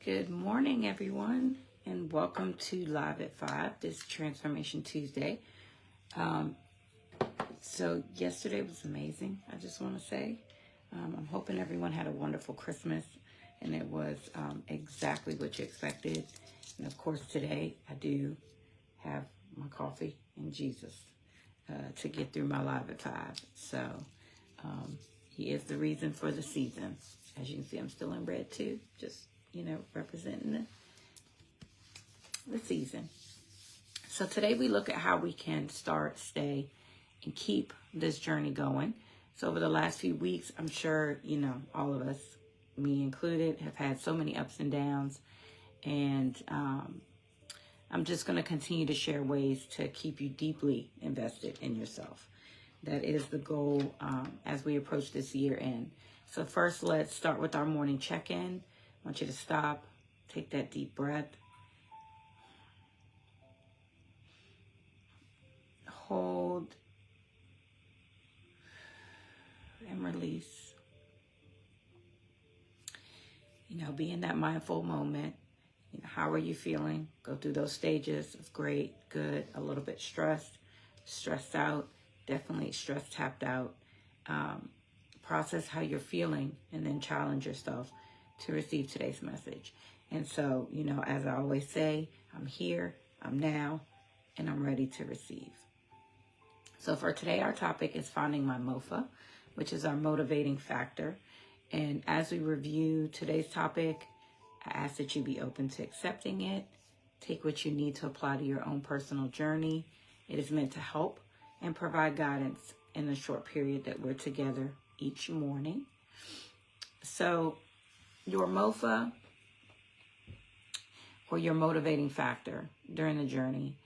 Good morning, everyone, and welcome to Live at 5, this Transformation Tuesday. So yesterday was amazing, I just want to say. I'm hoping everyone had a wonderful Christmas, and it was exactly what you expected. And of course, today I do have my coffee and Jesus to get through my Live at 5. So he is the reason for the season. As you can see, I'm still in red too, just representing the season. So today we look at how we can start, stay, and keep this journey going. So over the last few weeks, I'm sure, all of us, me included, have had so many ups and downs. And I'm just going to continue to share ways to keep you deeply invested in yourself. That is the goal as we approach this year end. So first, let's start with our morning check-in. I want you to stop, take that deep breath, hold, and release. Be in that mindful moment. How are you feeling? Go through those stages of great, good, a little bit stressed out, definitely stress tapped out. Process how you're feeling and then challenge yourself to receive today's message. And so, as I always say, I'm here, I'm now, and I'm ready to receive. So for today, our topic is finding my MOFA, which is our motivating factor. And as we review today's topic, I ask that you be open to accepting it. Take what you need to apply to your own personal journey. It is meant to help and provide guidance in the short period that we're together each morning. So your MOFA, or your motivating factor during the journey,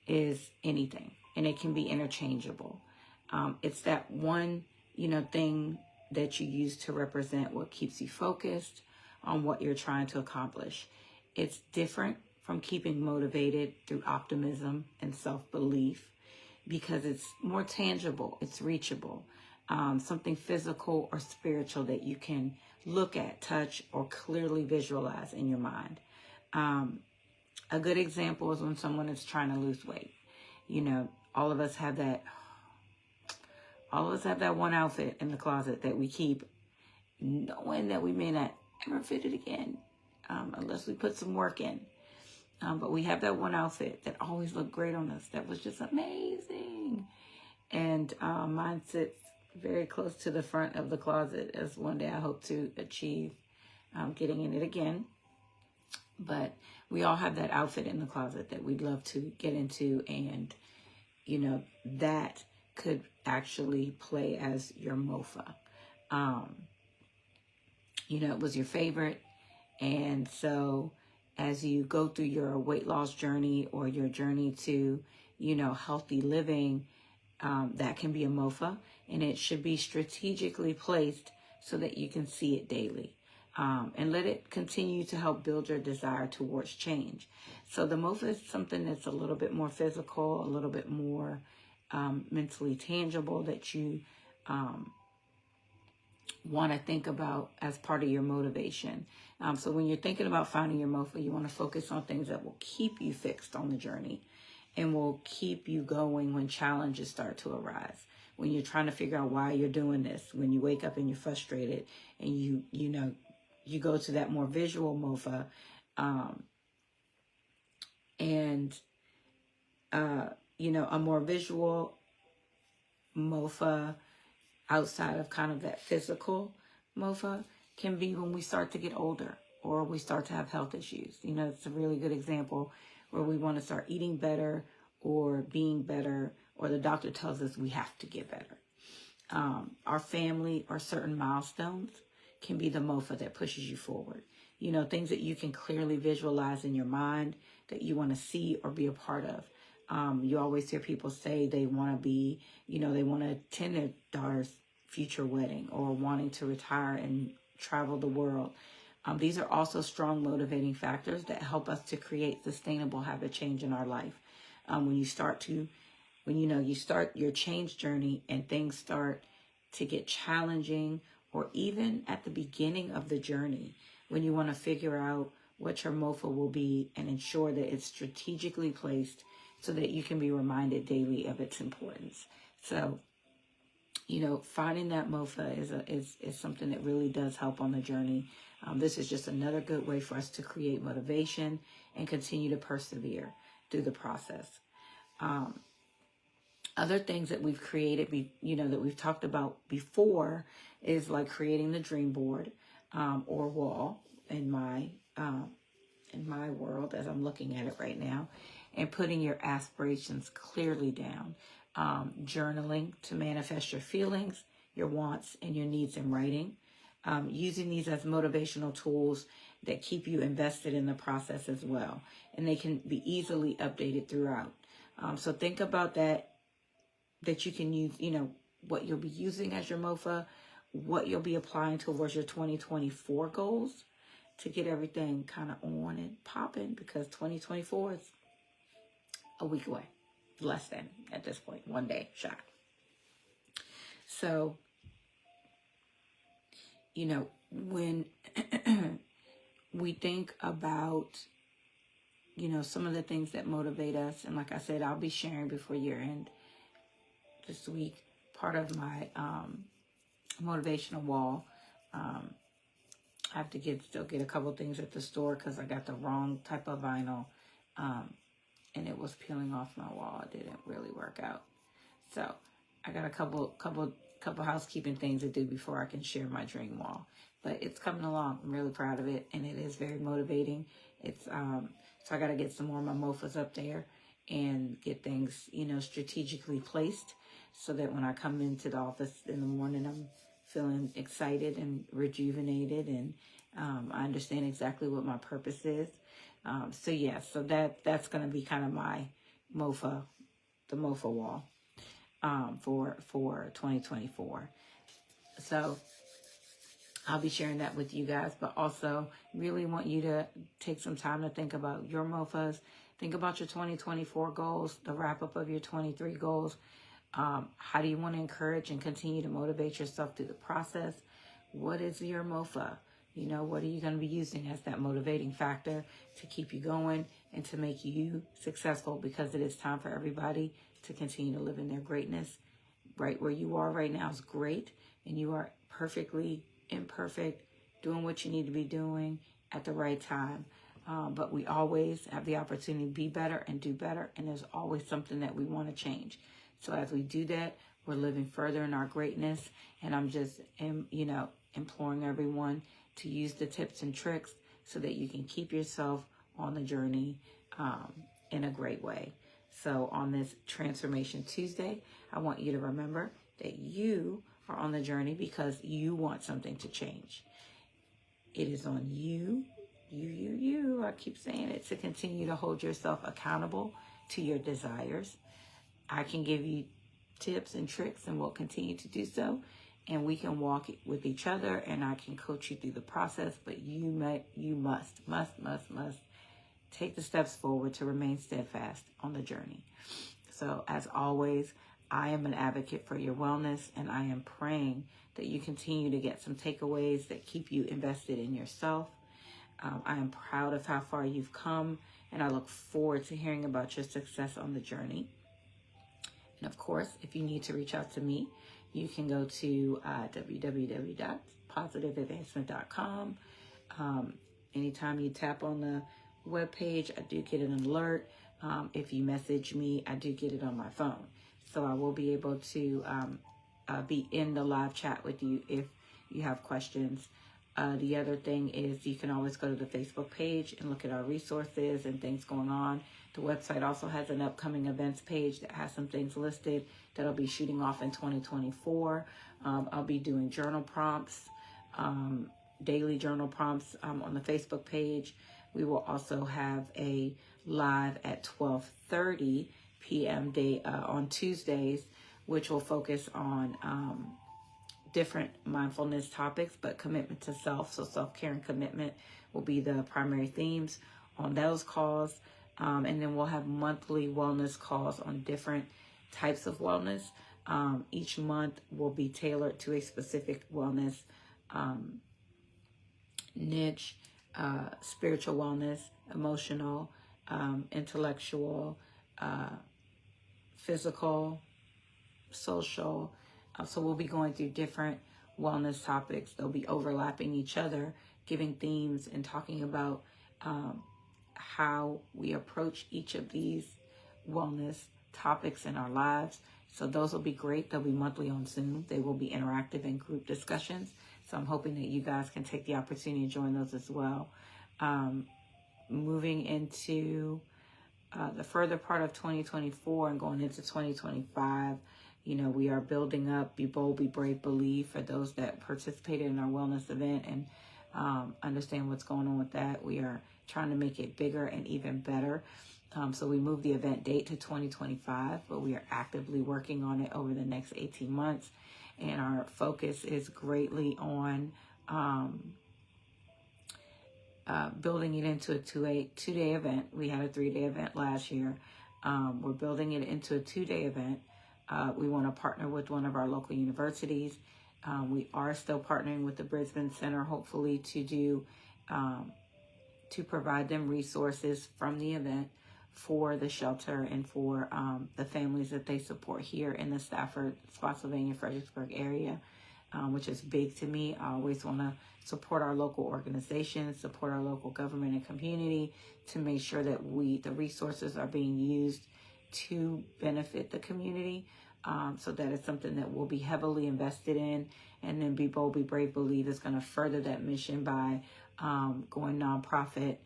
is anything, and it can be interchangeable. It's that one, thing that you use to represent what keeps you focused on what you're trying to accomplish. It's different from keeping motivated through optimism and self-belief because it's more tangible, it's reachable, something physical or spiritual that you can look at, touch, or clearly visualize in your mind. A good example is when someone is trying to lose weight. All of us have that one outfit in the closet that we keep knowing that we may not ever fit it again unless we put some work in. But we have that one outfit that always looked great on us. That was just amazing. And mine sits very close to the front of the closet, as one day I hope to achieve getting in it again. But we all have that outfit in the closet that we'd love to get into, and that could actually play as your MOFA. It was your favorite, and so as you go through your weight loss journey or your journey to healthy living, that can be a MOFA, and it should be strategically placed so that you can see it daily. And let it continue to help build your desire towards change. So the MOFA is something that's a little bit more physical, a little bit more mentally tangible that you want to think about as part of your motivation. So when you're thinking about finding your MOFA, you want to focus on things that will keep you fixed on the journey and will keep you going when challenges start to arise. When you're trying to figure out why you're doing this, when you wake up and you're frustrated and you go to that more visual MOFA, a more visual MOFA outside of kind of that physical MOFA can be when we start to get older or we start to have health issues. It's a really good example where we want to start eating better or being better, or the doctor tells us we have to get better. Our family or certain milestones can be the MOFA that pushes you forward. Things that you can clearly visualize in your mind that you want to see or be a part of. You always hear people say they want to be, they want to attend their daughter's future wedding or wanting to retire and travel the world. These are also strong motivating factors that help us to create sustainable habit change in our life. When you start your change journey and things start to get challenging, or even at the beginning of the journey, when you want to figure out what your MOFA will be and ensure that it's strategically placed so that you can be reminded daily of its importance. So, finding that MOFA is something that really does help on the journey. This is just another good way for us to create motivation and continue to persevere through the process. Other things that we've created, that we've talked about before, is like creating the dream board or wall in my world as I'm looking at it right now, and putting your aspirations clearly down. Journaling to manifest your feelings, your wants, and your needs in writing. Using these as motivational tools that keep you invested in the process as well. And they can be easily updated throughout. So think about that you can use, what you'll be using as your MOFA, what you'll be applying towards your 2024 goals to get everything kind of on and popping, because 2024 is a week away. Less than at this point, 1 day shot. So, when we think about, some of the things that motivate us, and like I said, I'll be sharing before year end this week part of my motivational wall. I have to still get a couple things at the store because I got the wrong type of vinyl. And it was peeling off my wall. It didn't really work out. So I got a couple housekeeping things to do before I can share my dream wall. But it's coming along. I'm really proud of it, and it is very motivating. It's so I got to get some more of my MOFAs up there and get things, strategically placed so that when I come into the office in the morning, I'm feeling excited and rejuvenated, and I understand exactly what my purpose is. So that's going to be kind of my MOFA, the MOFA wall, for 2024. So I'll be sharing that with you guys, but also really want you to take some time to think about your MOFAs. Think about your 2024 goals, the wrap up of your 23 goals. How do you want to encourage and continue to motivate yourself through the process? What is your MOFA? What are you going to be using as that motivating factor to keep you going and to make you successful? Because it is time for everybody to continue to live in their greatness. Right where you are right now is great, and you are perfectly imperfect, doing what you need to be doing at the right time. But we always have the opportunity to be better and do better, and there's always something that we want to change. So as we do that, we're living further in our greatness, and I'm just, imploring everyone to use the tips and tricks so that you can keep yourself on the journey in a great way. So on this Transformation Tuesday, I want you to remember that you are on the journey because you want something to change. It is on you, I keep saying it, to continue to hold yourself accountable to your desires. I can give you tips and tricks, and will continue to do so. And we can walk with each other, and I can coach you through the process. But you must take the steps forward to remain steadfast on the journey. So as always, I am an advocate for your wellness, and I am praying that you continue to get some takeaways that keep you invested in yourself. I am proud of how far you've come, and I look forward to hearing about your success on the journey. And of course, if you need to reach out to me, you can go to www.positiveadvancement.com. Anytime you tap on the webpage, I do get an alert. If you message me, I do get it on my phone. So I will be able to be in the live chat with you if you have questions. The other thing is you can always go to the Facebook page and look at our resources and things going on. The website also has an upcoming events page that has some things listed that I'll be shooting off in 2024. I'll be doing journal prompts, daily journal prompts on the Facebook page. We will also have a live at 12:30 p.m. On Tuesdays, which will focus on different mindfulness topics, but commitment to self. So self-care and commitment will be the primary themes on those calls. And then we'll have monthly wellness calls on different types of wellness. Each month will be tailored to a specific wellness niche. spiritual wellness, emotional, intellectual, physical, social. So we'll be going through different wellness topics. They'll be overlapping each other, giving themes and talking about how we approach each of these wellness topics in our lives. So those will be great. They'll be monthly on Zoom. They will be interactive in group discussions. So I'm hoping that you guys can take the opportunity to join those as well. Moving into the further part of 2024 and going into 2025, you know, we are building up Be Bold, Be Brave, Believe for those that participated in our wellness event and understand what's going on with that. We are trying to make it bigger and even better. So we moved the event date to 2025, but we are actively working on it over the next 18 months. And our focus is greatly on building it into a two-day event. We had a 3-day event last year. We're building it into a 2-day event. We want to partner with one of our local universities. We are still partnering with the Brisbane Center, hopefully to do to provide them resources from the event for the shelter and for the families that they support here in the Stafford, Spotsylvania, Fredericksburg area, which is big to me. I always want to support our local organizations, support our local government and community to make sure that the resources are being used to benefit the community. So that is something that we'll be heavily invested in. And then Be Bold, Be Brave, Believe is going to further that mission by going nonprofit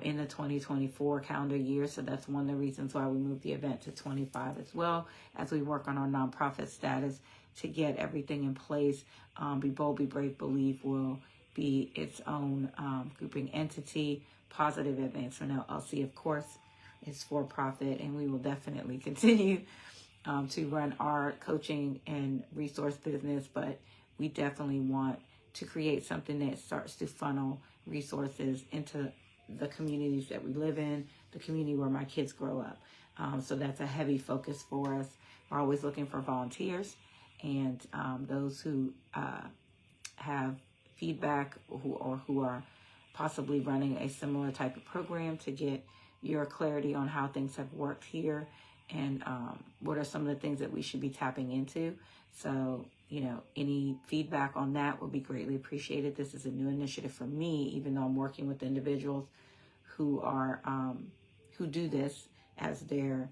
in the 2024 calendar year. So that's one of the reasons why we moved the event to 25 as well, as we work on our nonprofit status to get everything in place. Be Bold, Be Brave, Believe will be its own grouping entity. Positive Advancement LLC, of course, is for profit, and we will definitely continue to run our coaching and resource business, but we definitely want to create something that starts to funnel resources into the communities that we live in, the community where my kids grow up. So that's a heavy focus for us. We're always looking for volunteers and those who have feedback who are possibly running a similar type of program to get your clarity on how things have worked here and what are some of the things that we should be tapping into. So, you know, any feedback on that would be greatly appreciated. This is a new initiative for me, even though I'm working with individuals who are who do this as their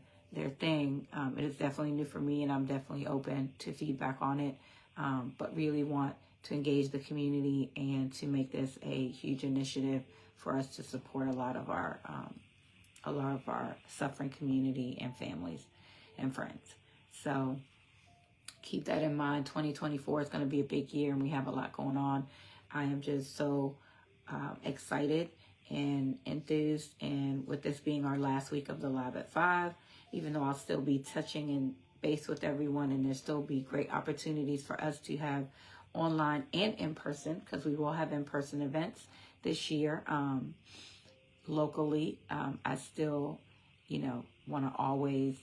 thing. It is definitely new for me, and I'm definitely open to feedback on it. But really want to engage the community and to make this a huge initiative for us to support a lot of our suffering community and families and friends. So keep that in mind. 2024 is going to be a big year, and we have a lot going on. I am just so excited and enthused, and with this being our last week of the Live at 5, even though I'll still be touching and base with everyone, and there'll still be great opportunities for us to have online and in person, because we will have in-person events this year locally. I still, you know, want to always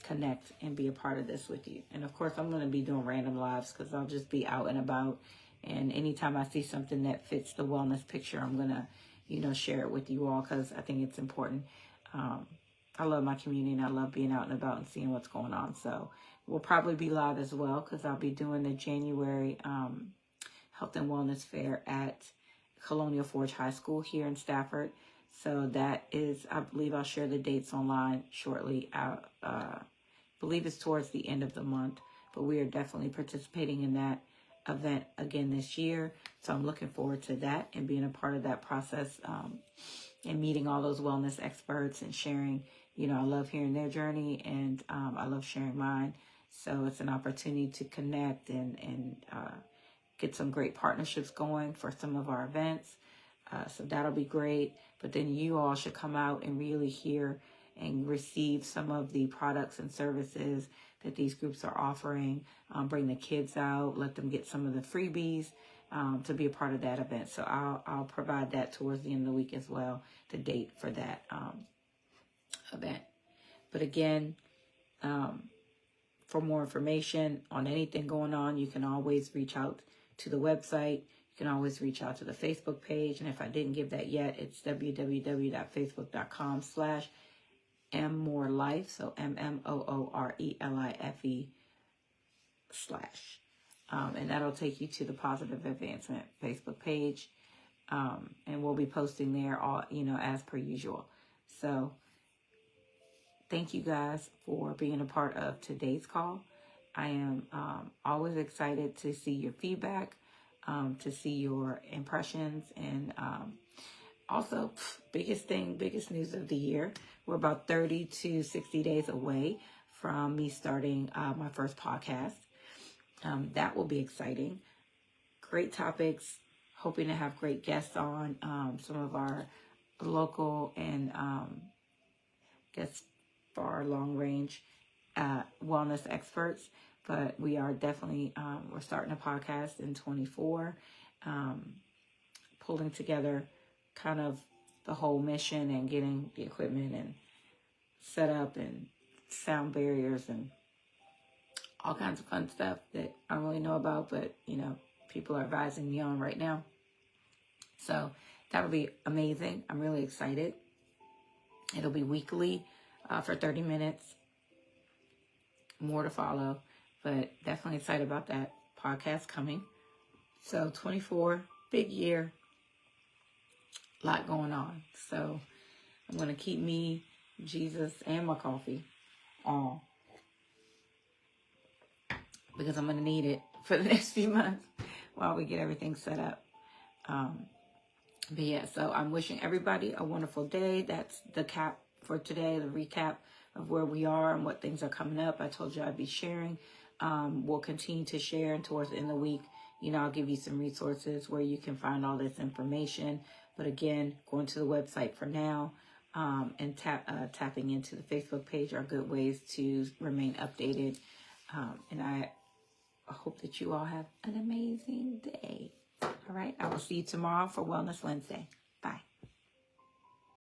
connect and be a part of this with you. And of course, I'm going to be doing random lives because I'll just be out and about. And anytime I see something that fits the wellness picture, I'm going to, you know, share it with you all because I think it's important. I love my community and I love being out and about and seeing what's going on. So we'll probably be live as well because I'll be doing the January Health and Wellness Fair at Colonial Forge High School here in Stafford. So that is, I believe I'll share the dates online shortly. I believe it's towards the end of the month, but we are definitely participating in that event again this year. So I'm looking forward to that and being a part of that process and meeting all those wellness experts and sharing. You know, I love hearing their journey and I love sharing mine. So it's an opportunity to connect and get some great partnerships going for some of our events. So that'll be great. But then you all should come out and really hear and receive some of the products and services that these groups are offering. Bring the kids out, let them get some of the freebies to be a part of that event. So I'll provide that towards the end of the week as well, the date for that event. But again, for more information on anything going on, you can always reach out to the website. You can always reach out to the Facebook page. And if I didn't give that yet, it's www.facebook.com/mmorelife. So MMOORELIFE / and that'll take you to the Positive Advancement Facebook page. And we'll be posting there all, as per usual. So thank you guys for being a part of today's call. I am always excited to see your feedback, to see your impressions, and also, biggest news of the year. We're about 30 to 60 days away from me starting my first podcast. That will be exciting. Great topics. Hoping to have great guests on, some of our local and guess far long range wellness experts. But we are definitely, we're starting a podcast in 24, pulling together kind of the whole mission and getting the equipment and set up and sound barriers and all kinds of fun stuff that I don't really know about, but, people are advising me on right now. So that'll be amazing. I'm really excited. It'll be weekly for 30 minutes. More to follow, but definitely excited about that podcast coming. So 24, big year, a lot going on. So I'm going to keep me, Jesus, and my coffee on because I'm going to need it for the next few months while we get everything set up. But yeah, so I'm wishing everybody a wonderful day. That's the cap for today, the recap of where we are and what things are coming up. I told you I'd be sharing. We'll continue to share, and towards the end of the week, I'll give you some resources where you can find all this information. But again, going to the website for now and tapping into the Facebook page are good ways to remain updated. And I hope that you all have an amazing day. All right. I will see you tomorrow for Wellness Wednesday.